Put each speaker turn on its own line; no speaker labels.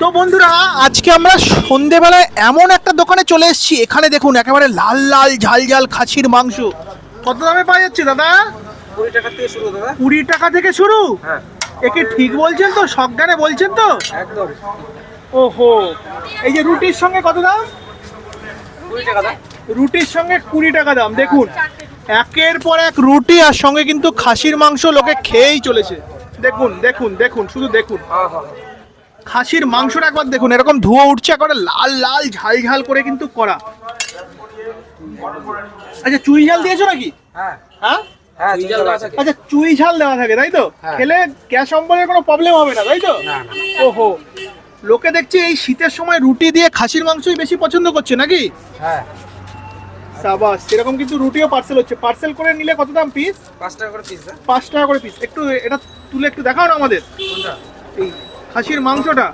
তো বন্ধুরা, আজকে আমরা সন্ধেবেলায় এমন একটা দোকানে চলে এসেছি। এখানে দেখুন একেবারে লাল লাল ঝাল ঝাল খাসির মাংস। কত দামে পাওয়া যাচ্ছে দাদা?
20 টাকা থেকে শুরু দাদা।
20 টাকা থেকে শুরু?
হ্যাঁ
একে ঠিক বলছেন তো? সজ্ঞানে বলছেন তো?
একদম।
ওহো, এই যে রুটির সঙ্গে কত দাম?
20 টাকা দাদা।
রুটির সঙ্গে 20 টাকা দাম। দেখুন একের পর এক রুটি আর সঙ্গে কিন্তু খাসির মাংস লোকে খেয়েই চলেছে। দেখুন দেখুন দেখুন, শুধু দেখুন
হ্যাঁ হ্যাঁ
খাসির মাংসটা একবার দেখুন, এরকম ধোঁয়া উঠছে, একবারে লাল লাল ঝাল ঝাল করে কিন্তু করা। আচ্ছা, চুই ঝাল দিয়েছো নাকি?
হ্যাঁ
হ্যাঁ,
হ্যাঁ চুইঝাল দেওয়া থাকে।
আচ্ছা, চুই ঝাল দেওয়া থাকে তাই তো?
হ্যাঁ।
খেলে গ্যাস অম্বলের কোনো প্রবলেম হবে না তাই তো?
না না
ওহো, লোকে দেখছি এই শীতের সময় রুটি দিয়ে খাসির মাংসই বেশি পছন্দ করছে নাকি?
হ্যাঁ
সাবাস, সেরকম কিন্তু রুটিও পার্সেল হচ্ছে। পার্সেল করে নিলে কত দাম পিস?
5 টাকা করে পিস।
5 টাকা করে পিস। একটু এটা তুলে একটু দেখাও না আমাদের,
কোনটা?
এই খাসির মাংসটা।